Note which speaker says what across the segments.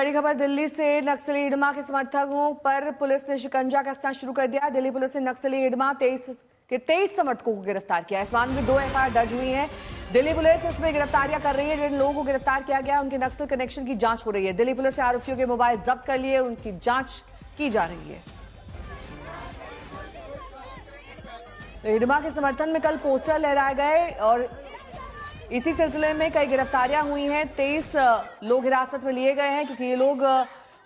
Speaker 1: बड़ी खबर दिल्ली से नक्सली हिडमा के समर्थकों पर पुलिस ने शिकंजा कसना शुरू कर दिया। दिल्ली पुलिस ने नक्सली हिडमा 23 समर्थकों को गिरफ्तार किया। इस मामले में 2 एफआईआर दर्ज हुई हैं। दिल्ली पुलिस इसमें गिरफ्तारियां कर रही है। जिन लोगों को गिरफ्तार किया गया उनके नक्सल कनेक्शन की जांच हो रही है। दिल्ली पुलिस ने आरोपियों के मोबाइल जब्त कर लिए, उनकी जांच की जा रही है। हिडमा के समर्थन में कल पोस्टर लहराए गए और इसी सिलसिले में कई गिरफ्तारियां हुई हैं। 23 लोग हिरासत में लिए गए हैं क्योंकि ये लोग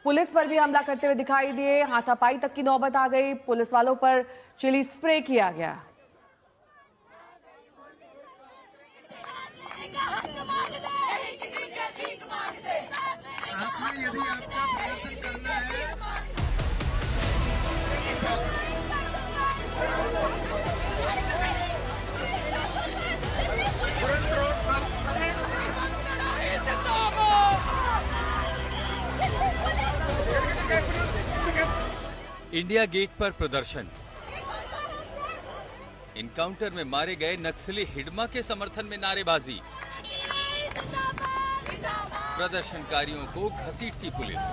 Speaker 1: पुलिस पर भी हमला करते हुए दिखाई दिए। हाथापाई तक की नौबत आ गई। पुलिस वालों पर चिली स्प्रे किया गया।
Speaker 2: इंडिया गेट पर प्रदर्शन। इनकाउंटर में मारे गए नक्सली हिडमा के समर्थन में नारेबाजी। प्रदर्शनकारियों को घसीटती पुलिस।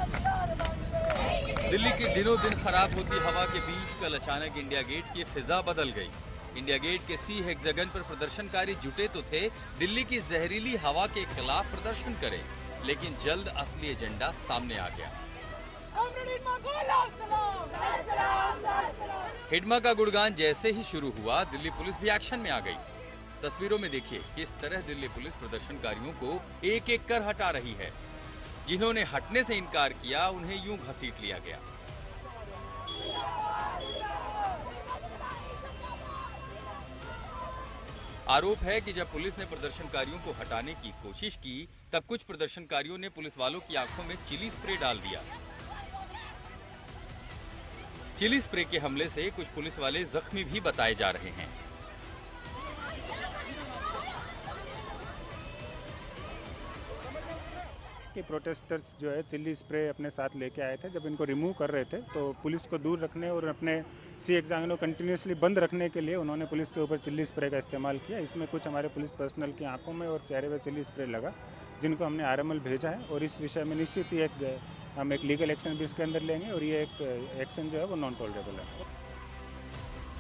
Speaker 2: दिल्ली की दिनों दिन खराब होती हवा के बीच कल अचानक इंडिया गेट की फिजा बदल गई। इंडिया गेट के सी हेक्सागन पर प्रदर्शनकारी जुटे तो थे दिल्ली की जहरीली हवा के खिलाफ प्रदर्शन करें, लेकिन जल्द असली एजेंडा सामने आ गया। हिडमा का गुणगान जैसे ही शुरू हुआ, दिल्ली पुलिस भी एक्शन में आ गई। तस्वीरों में देखिए किस तरह दिल्ली पुलिस प्रदर्शनकारियों को एक एक कर हटा रही है। जिन्होंने हटने से इनकार किया उन्हें यूं घसीट लिया गया। आरोप है कि जब पुलिस ने प्रदर्शनकारियों को हटाने की कोशिश की, तब कुछ प्रदर्शनकारियों ने पुलिस वालों की आंखों में चिली स्प्रे डाल दिया। चिली स्प्रे के हमले से कुछ पुलिस वाले जख्मी भी बताए जा रहे हैं।
Speaker 3: कि प्रोटेस्टर्स जो है चिली स्प्रे अपने साथ लेके आए थे। जब इनको रिमूव कर रहे थे तो पुलिस को दूर रखने और अपने सी हेक्सागन को कंटिन्यूसली बंद रखने के लिए उन्होंने पुलिस के ऊपर चिली स्प्रे का इस्तेमाल किया। इसमें कुछ हमारे पुलिस पर्सनल की आंखों में और चेहरे पे चिली स्प्रे लगा, जिनको हमने आरएमएल भेजा है और इस विषय में निश्चित ही हम एक लीगल एक्शन भी इसके अंदर लेंगे और ये एक एक्शन जो है वो नॉन टॉलरेबल है।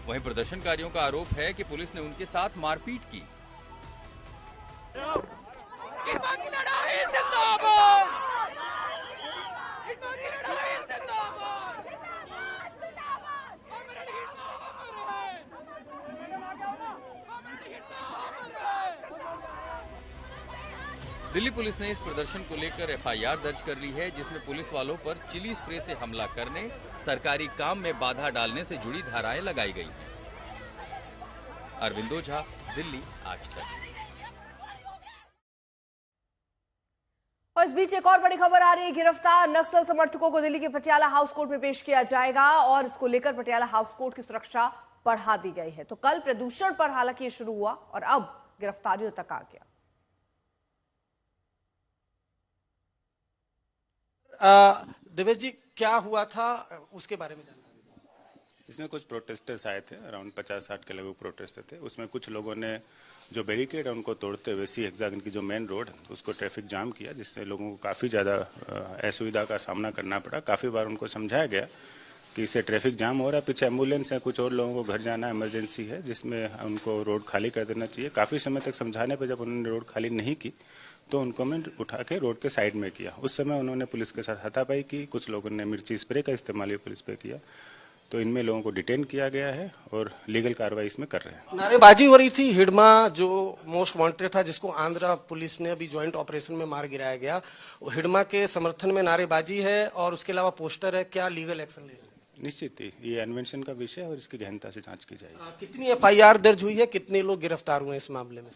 Speaker 2: वहीं प्रदर्शनकारियों का आरोप है कि पुलिस ने उनके साथ मारपीट की। दिल्ली पुलिस ने इस प्रदर्शन को लेकर एफआईआर दर्ज कर ली है, जिसमें पुलिस वालों पर चिली स्प्रे से हमला करने, सरकारी काम में बाधा डालने से जुड़ी धाराएं लगाई गई हैं। अरविंद ओझा, दिल्ली आज तक।
Speaker 1: और इस बीच एक और बड़ी खबर आ रही है। गिरफ्तार नक्सल समर्थकों को दिल्ली के पटियाला हाउस कोर्ट में पेश किया जाएगा और इसको लेकर पटियाला हाउस कोर्ट की सुरक्षा बढ़ा दी गई है। तो कल प्रदूषण पर हालांकि ये शुरू हुआ और अब गिरफ्तारियों तक आ गया।
Speaker 4: देवेश जी, क्या हुआ था उसके बारे में जानना।
Speaker 3: इसमें कुछ प्रोटेस्टर्स आए थे, अराउंड 50-60 के लगभग प्रोटेस्टर थे। उसमें कुछ लोगों ने जो बैरिकेड है उनको तोड़ते हुए सी हेक्सागन की जो मेन रोड उसको ट्रैफिक जाम किया, जिससे लोगों को काफ़ी ज़्यादा असुविधा का सामना करना पड़ा। काफ़ी बार उनको समझाया गया कि इससे ट्रैफिक जाम हो रहा है, पीछे एम्बुलेंस है, कुछ और लोगों को घर जाना इमरजेंसी है, जिसमें उनको रोड खाली कर देना चाहिए। काफ़ी समय तक समझाने पर जब उन्होंने रोड खाली नहीं की तो उनको हमने उठा के रोड के साइड में किया। उस समय उन्होंने पुलिस के साथ हाथापाई की, कुछ लोगों ने मिर्ची स्प्रे का इस्तेमाल पुलिस पे किया। तो इनमें लोगों को डिटेन किया गया है और लीगल कार्रवाई इसमें कर रहे हैं।
Speaker 4: नारेबाजी हो रही थी। हिडमा जो मोस्ट वांटेड था, जिसको आंध्रा पुलिस ने अभी ज्वाइंट ऑपरेशन में मार गिराया गया, हिडमा के समर्थन में नारेबाजी है और उसके अलावा पोस्टर है। क्या लीगल एक्शन ले?
Speaker 3: निश्चित ही ये अन्वेषण का विषय है और इसकी गहनता से जांच की जाएगी।
Speaker 4: कितनी एफआईआर दर्ज हुई है, कितने लोग गिरफ्तार हुए इस मामले में?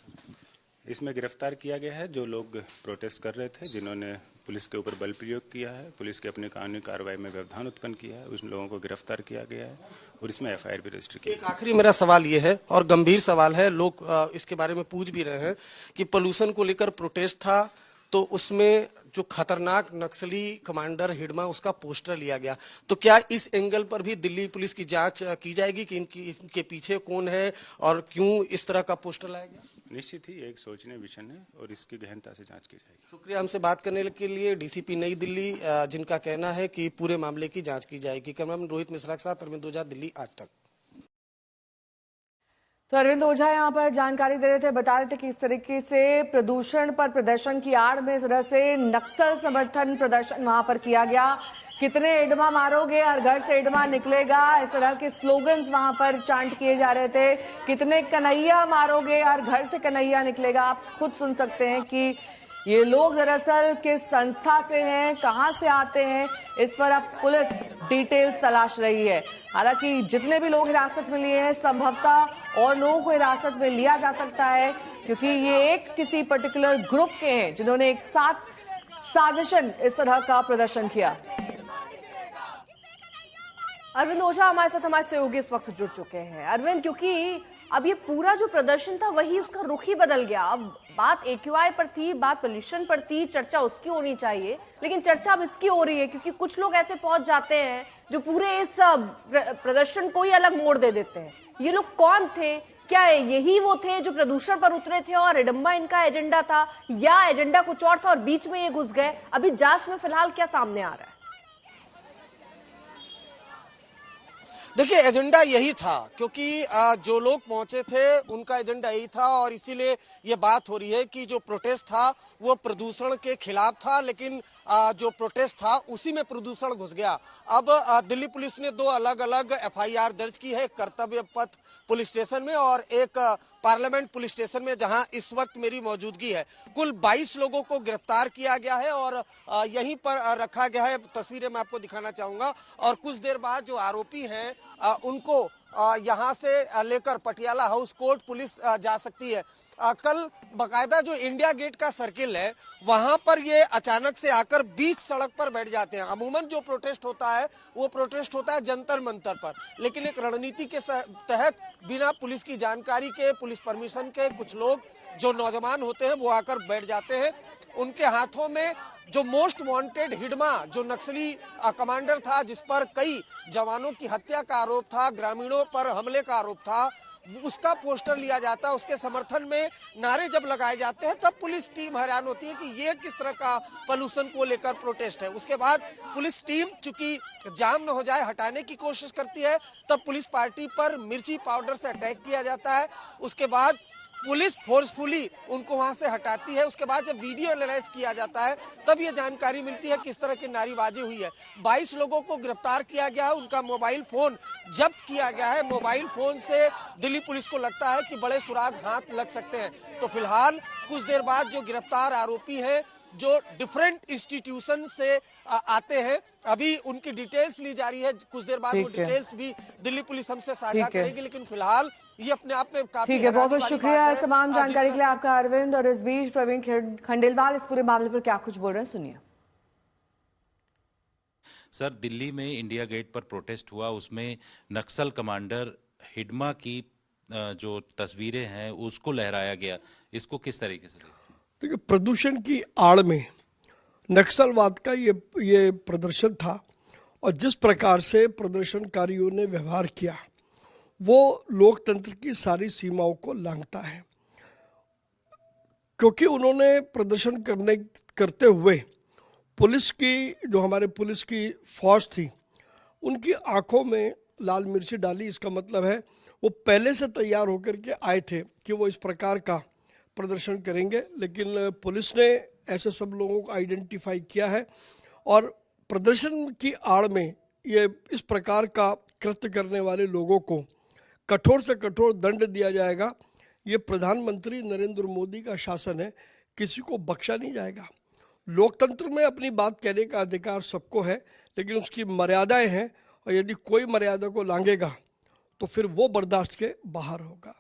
Speaker 3: इसमें गिरफ्तार किया गया है जो लोग प्रोटेस्ट कर रहे थे, जिन्होंने पुलिस के ऊपर बल प्रयोग किया है, पुलिस की अपनी कानूनी कार्रवाई में व्यवधान उत्पन्न किया है, उन लोगों को गिरफ्तार किया गया है और इसमें एफआईआर भी रजिस्टर की।
Speaker 4: एक आखिरी मेरा सवाल ये है और गंभीर सवाल है, लोग इसके बारे में पूछ भी रहे हैं कि पोल्यूशन को लेकर प्रोटेस्ट था तो उसमें जो खतरनाक नक्सली कमांडर हिडमा उसका पोस्टर लिया गया, तो क्या इस एंगल पर भी दिल्ली पुलिस की जांच की जाएगी कि इनके पीछे कौन है और क्यों इस तरह का पोस्टर लाया गया?
Speaker 3: निश्चित ही एक सोचनीय विषय है और इसकी गहनता से जांच की जाएगी।
Speaker 4: शुक्रिया हमसे बात करने के लिए डीसीपी नई दिल्ली, जिनका कहना है कि पूरे मामले की जांच की जाएगी। कैमरामैन रोहित मिश्रा के साथ अरविंद ओझा, दिल्ली आज तक।
Speaker 1: तो अरविंद ओझा यहाँ पर जानकारी दे रहे थे, बता रहे थे कि इस तरीके से प्रदूषण पर प्रदर्शन की आड़ में इस तरह से नक्सल समर्थन प्रदर्शन वहां पर किया गया। कितने एडमा मारोगे, हर घर से एडमा निकलेगा, इस तरह के स्लोगन्स वहां पर चांट किए जा रहे थे। कितने कन्हैया मारोगे, हर घर से कन्हैया निकलेगा। आप खुद सुन सकते हैं कि ये लोग दरअसल किस संस्था से हैं, कहां से आते हैं, इस पर अब पुलिस डिटेल्स तलाश रही है। हालांकि जितने भी लोग हिरासत में लिए हैं, संभवतः और लोगों को हिरासत में लिया जा सकता है, क्योंकि ये एक किसी पर्टिकुलर ग्रुप के हैं जिन्होंने एक साथ साजिशन इस तरह का प्रदर्शन किया।
Speaker 5: अरविंद ओझा हमारे साथ, हमारे सहयोगी इस वक्त जुड़ चुके हैं। अरविंद, क्योंकि अब ये पूरा जो प्रदर्शन था वही उसका रुख ही बदल गया। अब बात AQI पर थी, बात पोल्यूशन पर थी, चर्चा उसकी होनी चाहिए, लेकिन चर्चा अब इसकी हो रही है क्योंकि कुछ लोग ऐसे पहुंच जाते हैं जो पूरे इस प्रदर्शन को ही अलग मोड़ दे देते हैं। ये लोग कौन थे? क्या यही वो थे जो प्रदूषण पर उतरे थे और रिडम्बा इनका एजेंडा था, या एजेंडा कुछ और था और बीच में ये घुस गए? अभी जांच में फिलहाल क्या सामने आ रहा है?
Speaker 4: देखिए, एजेंडा यही था, क्योंकि जो लोग पहुंचे थे उनका एजेंडा यही था और इसीलिए ये बात हो रही है कि जो प्रोटेस्ट था वो प्रदूषण के खिलाफ था, लेकिन जो प्रोटेस्ट था उसी में प्रदूषण घुस गया। अब दिल्ली पुलिस ने 2 अलग अलग FIR दर्ज की है, एक कर्तव्य पथ पुलिस स्टेशन में और एक पार्लियामेंट पुलिस स्टेशन में, जहां इस वक्त मेरी मौजूदगी है। कुल 22 लोगों को गिरफ्तार किया गया है और यहीं पर रखा गया है। तस्वीरें मैं आपको दिखाना चाहूंगा और कुछ देर बाद जो आरोपी हैं उनको यहां से लेकर पटियाला हाउस कोर्ट पुलिस जा सकती है। कल बकायदा जो इंडिया गेट का सर्किल है वहां पर ये अचानक से आकर बीच सड़क पर बैठ जाते हैं। अमूमन जो प्रोटेस्ट होता है वो प्रोटेस्ट होता है जंतर मंतर पर, लेकिन एक रणनीति के तहत बिना पुलिस की जानकारी के, पुलिस परमिशन के, कुछ लोग जो नौजवान होते हैं वो आकर बैठ जाते हैं। उनके हाथों में जो मोस्ट वांटेड हिडमा, जो नक्सली कमांडर था, जिस पर कई जवानों की हत्या का आरोप था, ग्रामीणों पर हमले का आरोप था, उसका पोस्टर लिया जाता है। उसके समर्थन में नारे जब लगाए जाते हैं तब पुलिस टीम हैरान होती है कि ये किस तरह का पोल्यूशन को लेकर प्रोटेस्ट है। उसके बाद पुलिस टीम चूंकि जाम न हो जाए हटाने की कोशिश करती है, तब पुलिस पार्टी पर मिर्ची पाउडर से अटैक किया जाता है। उसके बाद पुलिस फोर्सफुली उनको वहां से हटाती है। उसके बाद जब वीडियो एनालाइज किया जाता है तब ये जानकारी मिलती है किस तरह की नारेबाजी हुई है। 22 लोगों को गिरफ्तार किया गया है, उनका मोबाइल फोन जब्त किया गया है। मोबाइल फोन से दिल्ली पुलिस को लगता है कि बड़े सुराग हाथ लग सकते हैं। तो फिलहाल कुछ देर बाद जो गिरफ्तार आरोपी हैं, जो डिफरेंट इंस्टीट्यूशन से आते हैं, अभी उनकी डिटेल्स ली जा रही है। कुछ देर बाद वो डिटेल्स भी दिल्ली पुलिस हमसे साझा करेगी, लेकिन फिलहाल ये अपने आप में काफी
Speaker 1: ठीक है। बहुत बहुत शुक्रिया तमाम जानकारी के लिए आपका अरविंद। और इस बीच प्रवीण खंडेलवाल इस पूरे मामले पर क्या कुछ बोल रहे हैं, सुनिए।
Speaker 6: सर, दिल्ली में इंडिया गेट पर प्रोटेस्ट हुआ, उसमें नक्सल कमांडर हिडमा की जो तस्वीरें हैं उसको लहराया गया, इसको किस तरीके से
Speaker 7: देखिए, प्रदूषण की आड़ में नक्सलवाद का ये प्रदर्शन था और जिस प्रकार से प्रदर्शनकारियों ने व्यवहार किया वो लोकतंत्र की सारी सीमाओं को लांघता है, क्योंकि उन्होंने प्रदर्शन करते हुए पुलिस की, जो हमारे पुलिस की फौज थी, उनकी आंखों में लाल मिर्ची डाली। इसका मतलब है वो पहले से तैयार होकर के आए थे कि वो इस प्रकार का प्रदर्शन करेंगे, लेकिन पुलिस ने ऐसे सब लोगों को आइडेंटिफाई किया है और प्रदर्शन की आड़ में ये इस प्रकार का कृत्य करने वाले लोगों को कठोर से कठोर दंड दिया जाएगा। ये प्रधानमंत्री नरेंद्र मोदी का शासन है, किसी को बख्शा नहीं जाएगा। लोकतंत्र में अपनी बात कहने का अधिकार सबको है, लेकिन उसकी मर्यादाएं हैं और यदि कोई मर्यादा को लांघेगा तो फिर वो बर्दाश्त के बाहर होगा।